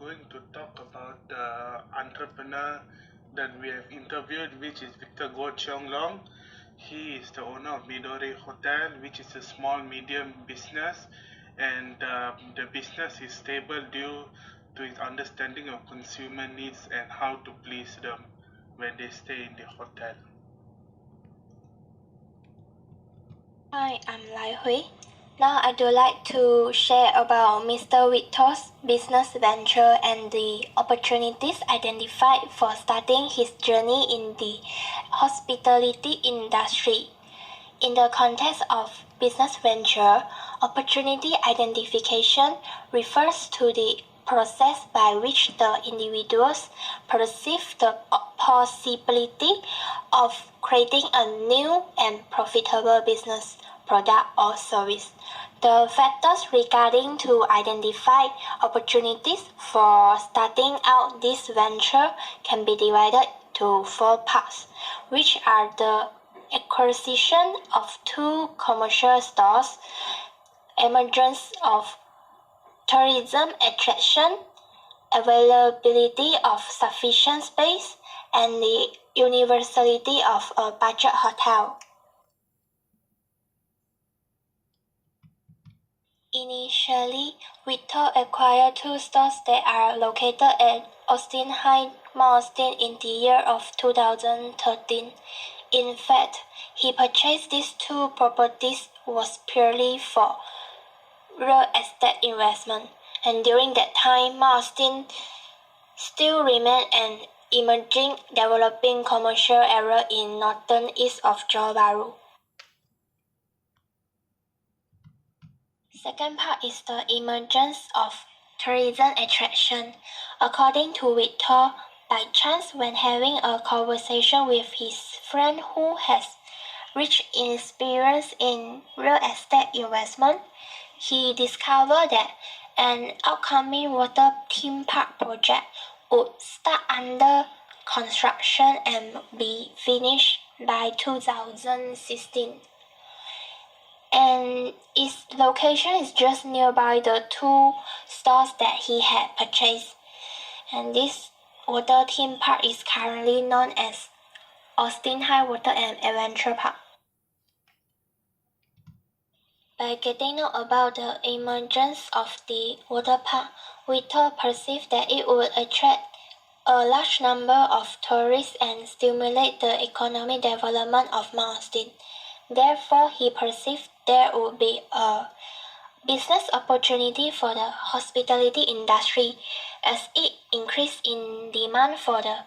going to talk about the entrepreneur that we have interviewed, which is Victor Go Cheong Long. He is the owner of Midori Hotel, which is a small medium business, and the business is stable due to his understanding of consumer needs and how to please them when they stay in the hotel. Hi, I'm Lai Hui. Now I'd like to share about Mr. Victor's business venture and the opportunities identified for starting his journey in the hospitality industry. In the context of business venture, opportunity identification refers to the process by which the individuals perceive the possibility of creating a new and profitable business product or service. The factors regarding to identify opportunities for starting out this venture can be divided to 4 parts, which are the acquisition of 2 commercial stores, emergence of tourism attraction, availability of sufficient space, and the universality of a budget hotel. Initially, Victor acquired 2 stores that are located at Austin High, Austin in the year of 2013. In fact, he purchased these 2 properties was purely for real estate investment, and during that time, Austin still remained an emerging, developing commercial area in northern east of Johor Bahru. Second part is the emergence of tourism attraction. According to Victor, by chance when having a conversation with his friend who has rich experience in real estate investment, he discovered that an upcoming water theme park project would start under construction and be finished by 2016. And its location is just nearby the 2 stores that he had purchased. And this water theme park is currently known as Austin High Water and Adventure Park. By getting know about the emergence of the water park, Victor perceived that it would attract a large number of tourists and stimulate the economic development of Austin. Therefore, he perceived there would be a business opportunity for the hospitality industry as it increased in demand for the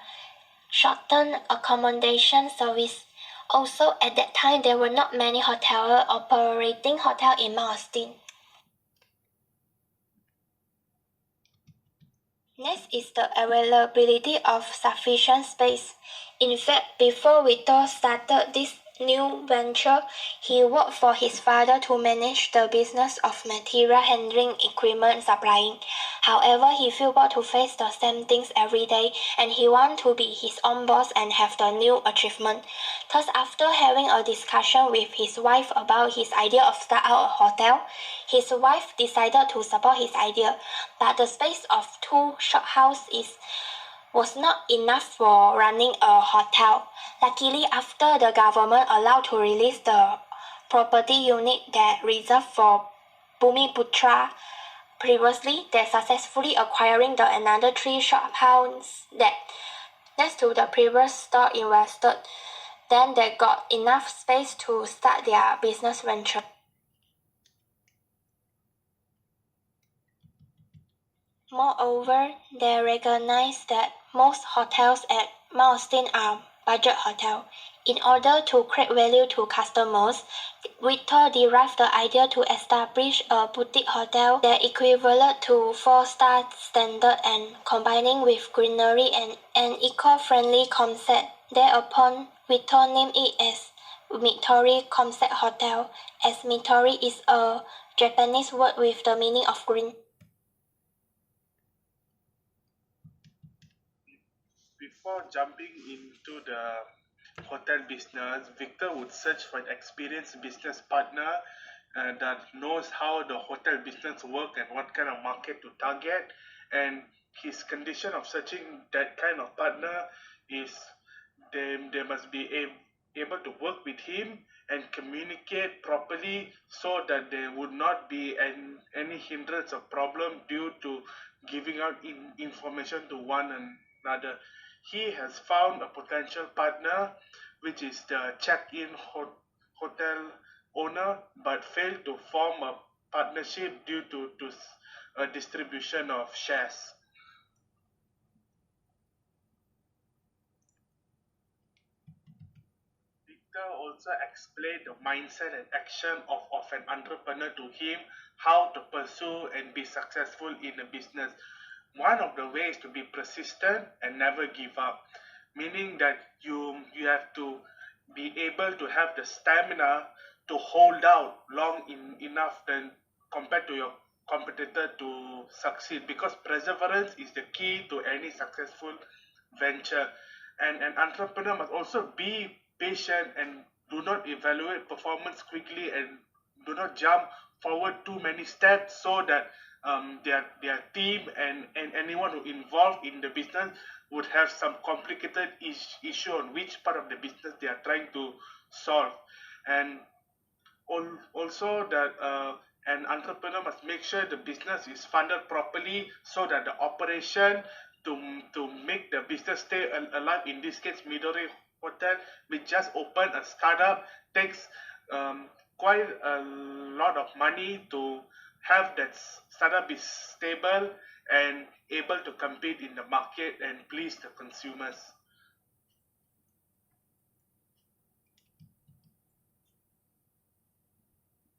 short-term accommodation service. Also, at that time, there were not many hotels operating hotel in Austin. Next is the availability of sufficient space. In fact, before Victor started this new venture, he worked for his father to manage the business of material handling equipment supplying. However, he felt bored to face the same things every day, and he wanted to be his own boss and have the new achievement. Thus, after having a discussion with his wife about his idea of start out a hotel, his wife decided to support his idea, but the space of 2 shophouses was not enough for running a hotel. Luckily, after the government allowed to release the property unit that reserved for Bumiputra, previously they successfully acquiring the another 3 shophouses that next to the previous store invested. Then they got enough space to start their business venture. Moreover, they recognize that most hotels at Austin are budget hotels. In order to create value to customers, Victor derived the idea to establish a boutique hotel that equivalent to 4-star standard and combining with greenery and an eco-friendly concept. Thereupon, Victor named it as Midori Concept Hotel, as Midori is a Japanese word with the meaning of green. Before jumping into the hotel business, Victor would search for an experienced business partner that knows how the hotel business work and what kind of market to target, and his condition of searching that kind of partner is they must be able to work with him and communicate properly so that there would not be any hindrance or problem due to giving out information to one another. He has found a potential partner, which is the check-in hotel owner, but failed to form a partnership due to a distribution of shares. Victor also explained the mindset and action of an entrepreneur to him, how to pursue and be successful in a business. One of the ways to be persistent and never give up, meaning that you have to be able to have the stamina to hold out enough than compared to your competitor to succeed, because perseverance is the key to any successful venture. And an entrepreneur must also be patient and do not evaluate performance quickly and do not jump forward too many steps, so that their team and anyone who involved in the business would have some complicated issue on which part of the business they are trying to solve. And also that an entrepreneur must make sure the business is funded properly so that the operation to make the business stay alive, in this case Midori Hotel, we just opened a startup, takes quite a lot of money to have that startup be stable and able to compete in the market and please the consumers.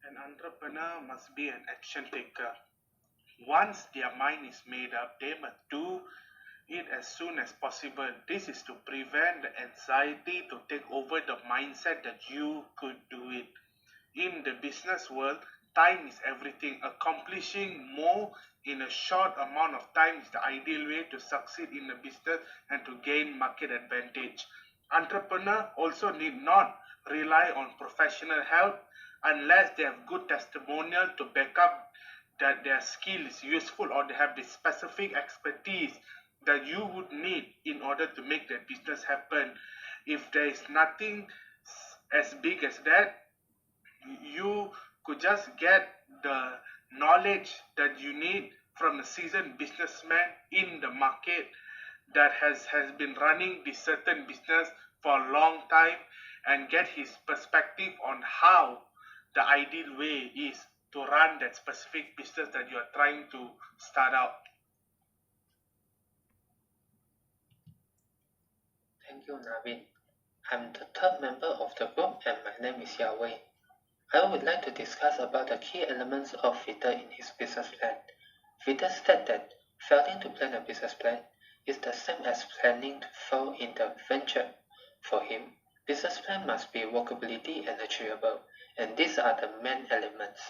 An entrepreneur must be an action taker. Once their mind is made up, they must do it as soon as possible. This is to prevent the anxiety to take over the mindset that you could do it. In the business world, time is everything. Accomplishing more in a short amount of time is the ideal way to succeed in the business and to gain market advantage. Entrepreneurs also need not rely on professional help unless they have good testimonial to back up that their skill is useful, or they have the specific expertise that you would need in order to make that business happen. If there is nothing as big as that, you could just get the knowledge that you need from a seasoned businessman in the market that has been running this certain business for a long time, and get his perspective on how the ideal way is to run that specific business that you are trying to start out. Thank you, Navin. I'm the third member of the group and my name is Yahweh. I would like to discuss about the key elements of Victor in his business plan. Victor said that failing to plan a business plan is the same as planning to fail in the venture. For him, business plan must be workability and achievable, and these are the main elements.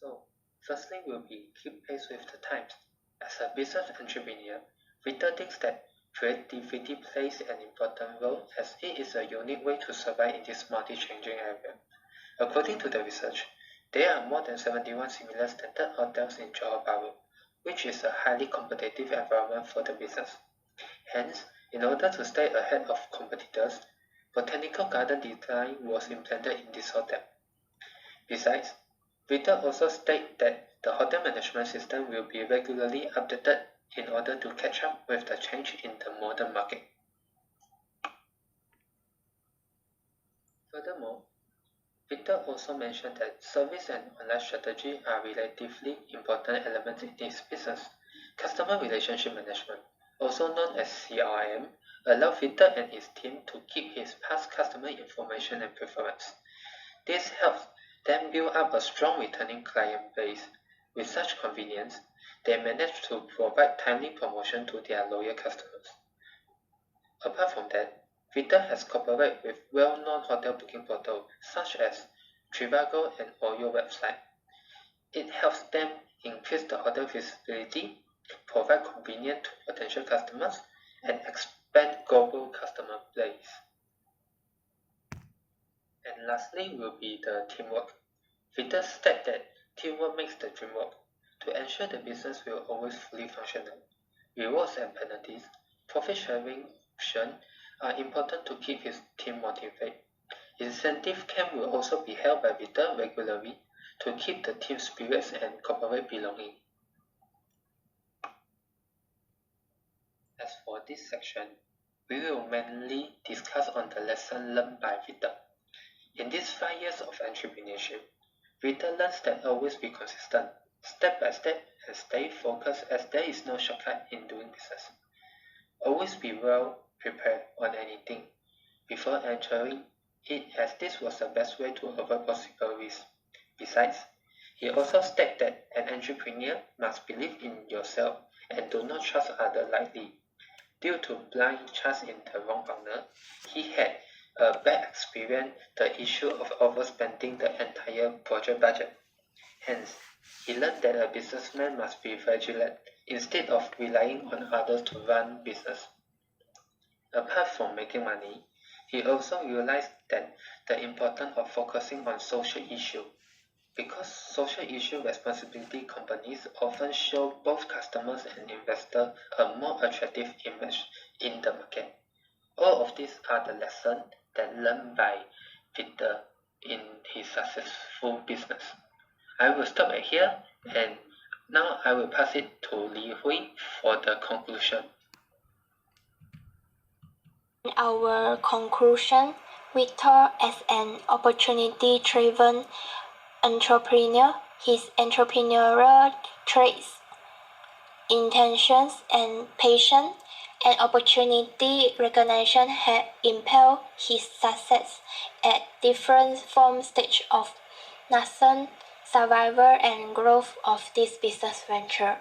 So, firstly will be keep pace with the times. As a business entrepreneur, Victor thinks that creativity plays an important role, as it is a unique way to survive in this multi-changing area. According to the research, there are more than 71 similar standard hotels in Johor Bahru, which is a highly competitive environment for the business. Hence, in order to stay ahead of competitors, botanical garden design was implemented in this hotel. Besides, Victor also stated that the hotel management system will be regularly updated in order to catch up with the change in the modern market. Furthermore, Victor also mentioned that service and online strategy are relatively important elements in his business. Customer relationship management, also known as CRM, allows Victor and his team to keep his past customer information and preference. This helps them build up a strong returning client base. With such convenience, they manage to provide timely promotion to their loyal customers. Apart from that, Victor has cooperated with well-known hotel booking portals such as Trivago and Oyo website. It helps them increase the hotel visibility, provide convenience to potential customers, and expand global customer base. And lastly will be the teamwork. Victor stated that teamwork makes the dream work. To ensure the business will always fully functional, rewards and penalties, profit sharing options are important to keep his team motivated. Incentive camp will also be held by Victor regularly to keep the team spirits and corporate belonging. As for this section, we will mainly discuss on the lesson learned by Victor. In these 5 years of entrepreneurship, Victor learns that always be consistent, step by step, and stay focused as there is no shortcut in doing business. Always be well prepared on anything before entering it, as this was the best way to avoid possible risks. Besides, he also stated that an entrepreneur must believe in yourself and do not trust others lightly. Due to blind trust in the wrong partner, he had a bad experience the issue of overspending the entire project budget. Hence, he learned that a businessman must be vigilant instead of relying on others to run business. Apart from making money, he also realized that the importance of focusing on social issues, because social issue responsibility companies often show both customers and investors a more attractive image in the market. All of these are the lessons that learned by Peter in his successful business. I will stop at here, and now I will pass it to Li Hui for the conclusion. In our conclusion, Victor, as an opportunity-driven entrepreneur, his entrepreneurial traits, intentions, and patience and opportunity recognition have impelled his success at different form stages of nascent survival and growth of this business venture.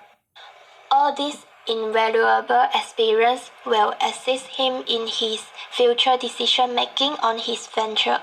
All this invaluable experience will assist him in his future decision making on his venture.